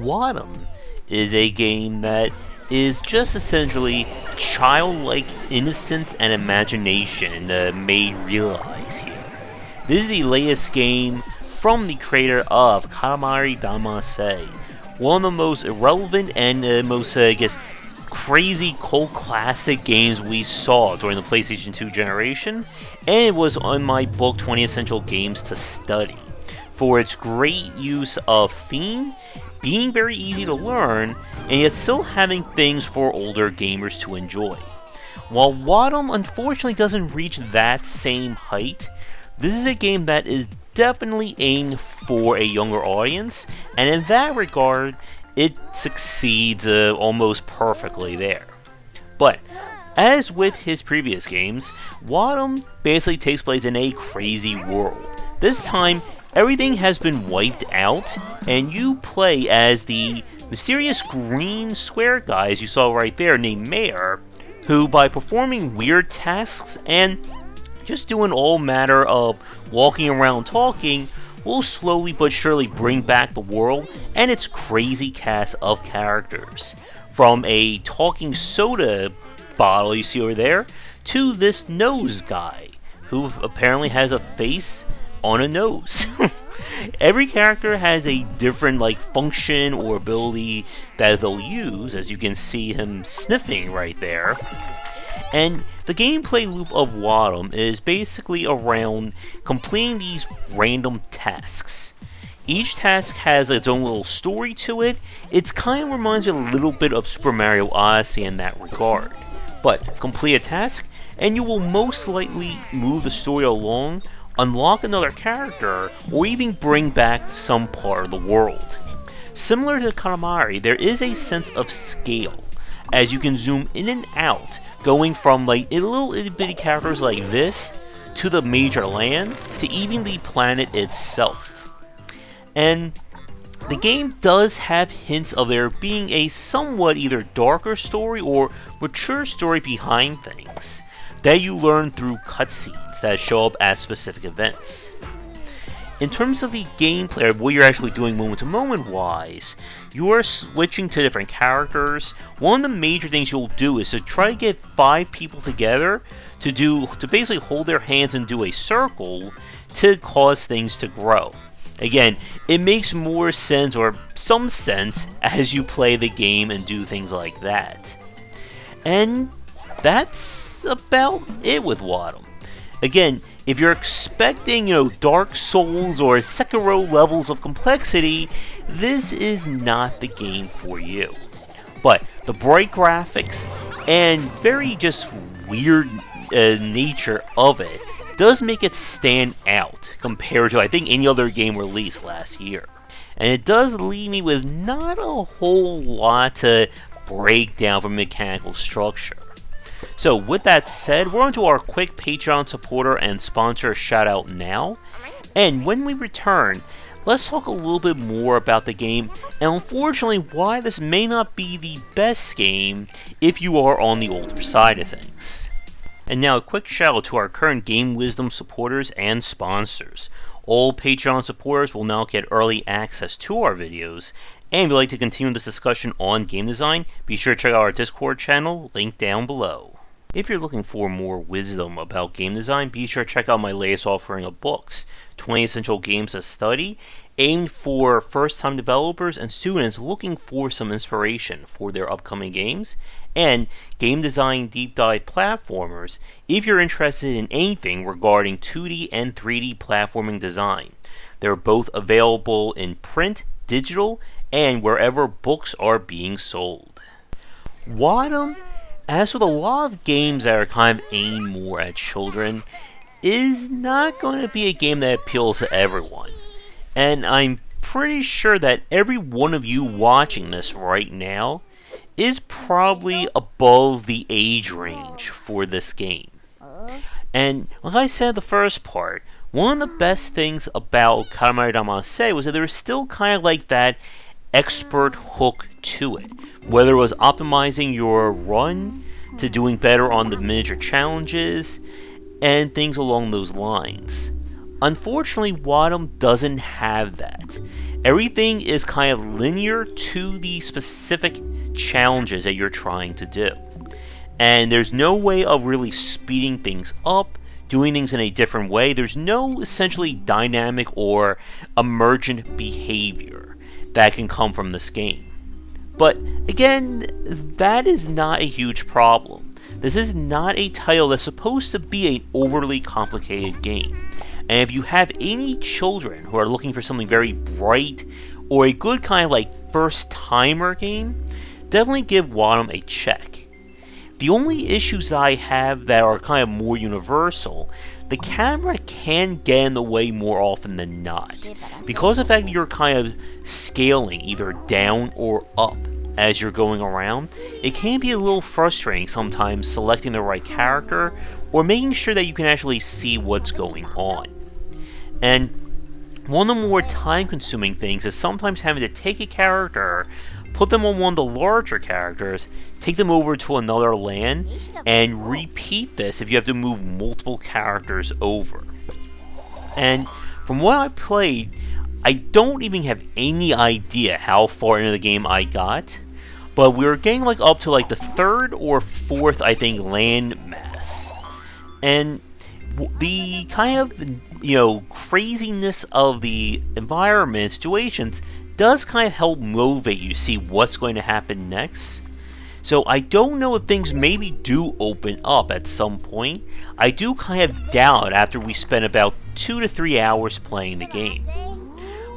Wattam is a game that is just essentially childlike innocence and imagination made realize here. This is the latest game from the creator of Katamari Damacy, one of the most irrelevant and most, crazy cult classic games we saw during the PlayStation 2 generation, and it was on my book 20 Essential Games to Study for its great use of theme, being very easy to learn, and yet still having things for older gamers to enjoy. While Wattam unfortunately doesn't reach that same height, this is a game that is definitely aimed for a younger audience, and in that regard, it succeeds almost perfectly there. But, as with his previous games, Wattam basically takes place in a crazy world. This time, everything has been wiped out, and you play as the mysterious green square guy, as you saw right there, named Mayor, who, by performing weird tasks and just doing all manner of walking around talking, will slowly but surely bring back the world and its crazy cast of characters. From a talking soda bottle you see over there, to this nose guy, who apparently has a face on a nose. Every character has a different function or ability that they'll use, as you can see him sniffing right there. And the gameplay loop of Wattam is basically around completing these random tasks. Each task has its own little story to it. It kind of reminds you a little bit of Super Mario Odyssey in that regard. But complete a task, and you will most likely move the story along, unlock another character, or even bring back some part of the world. Similar to Katamari, there is a sense of scale, as you can zoom in and out, going from little itty bitty characters like this, to the major land, to even the planet itself. And the game does have hints of there being a somewhat either darker story or mature story behind things that you learn through cutscenes that show up at specific events. In terms of the gameplay, of what you're actually doing moment to moment wise, you are switching to different characters. One of the major things you'll do is to try to get 5 people together to basically hold their hands and do a circle to cause things to grow. Again, it makes more sense, or some sense, as you play the game and do things like that. And that's about it with Wattam. Again, if you're expecting, Dark Souls or Sekiro levels of complexity, this is not the game for you. But the bright graphics and very just weird nature of it does make it stand out compared to, I think, any other game released last year. And it does leave me with not a whole lot to break down from mechanical structure. So with that said, we're on to our quick Patreon supporter and sponsor shout out now. And when we return, let's talk a little bit more about the game, and unfortunately why this may not be the best game if you are on the older side of things. And now a quick shout out to our current Game Wisdom supporters and sponsors. All Patreon supporters will now get early access to our videos, and if you'd like to continue this discussion on game design, be sure to check out our Discord channel, linked down below. If you're looking for more wisdom about game design, be sure to check out my latest offering of books, 20 Essential Games to Study, aimed for first-time developers and students looking for some inspiration for their upcoming games, and Game Design Deep Dive Platformers if you're interested in anything regarding 2D and 3D platforming design. They're both available in print, digital, and wherever books are being sold. Wattam, as with a lot of games that are kind of aimed more at children, is not going to be a game that appeals to everyone. And I'm pretty sure that every one of you watching this right now is probably above the age range for this game. And like I said in the first part, one of the best things about Katamari Damacy was that there was still kind of that expert hook to it. Whether it was optimizing your run to doing better on the miniature challenges and things along those lines. Unfortunately, Wattam doesn't have that. Everything is kind of linear to the specific challenges that you're trying to do. And there's no way of really speeding things up, doing things in a different way. There's no essentially dynamic or emergent behavior that can come from this game. But again, that is not a huge problem. This is not a title that's supposed to be an overly complicated game. And if you have any children who are looking for something very bright or a good kind of like first timer game, definitely give Wattam a check. The only issues I have that are kind of more universal, the camera can get in the way more often than not. Because of the fact that you're kind of scaling either down or up as you're going around, it can be a little frustrating sometimes selecting the right character or making sure that you can actually see what's going on. And one of the more time-consuming things is sometimes having to take a character, put them on one of the larger characters, take them over to another land, and repeat this if you have to move multiple characters over. And from what I played, I don't even have any idea how far into the game I got, but we were getting like up to like the third or fourth, I think, land mass. And the kind of, craziness of the environment situations does kind of help motivate you to see what's going to happen next. So I don't know if things maybe do open up at some point. I do kind of doubt after we spend about 2 to 3 hours playing the game.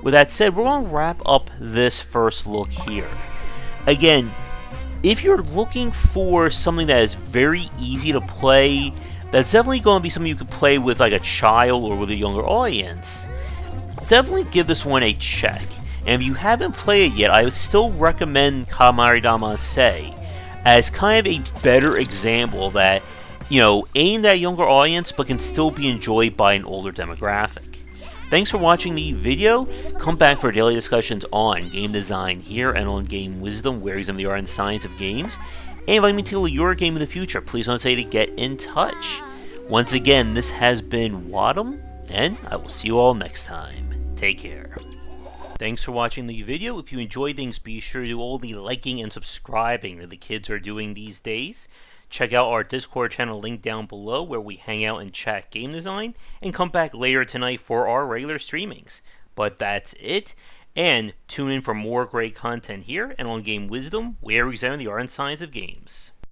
With that said, we're going to wrap up this first look here. Again, if you're looking for something that is very easy to play, that's definitely going to be something you could play with like a child or with a younger audience, definitely give this one a check. And if you haven't played it yet, I would still recommend Katamari Damacy as kind of a better example that, aimed at a younger audience but can still be enjoyed by an older demographic. Thanks for watching the video. Come back for daily discussions on game design here and on Game Wisdom, where examine the art and science of games. And if you'd like me to tackle your game in the future, please don't hesitate to get in touch. Once again, this has been Wattam, and I will see you all next time. Take care. Thanks for watching the video. If you enjoy things, be sure to do all the liking and subscribing that the kids are doing these days. Check out our Discord channel linked down below where we hang out and chat game design, and come back later tonight for our regular streamings. But that's it, and tune in for more great content here and on Game Wisdom, where we examine the art and science of games.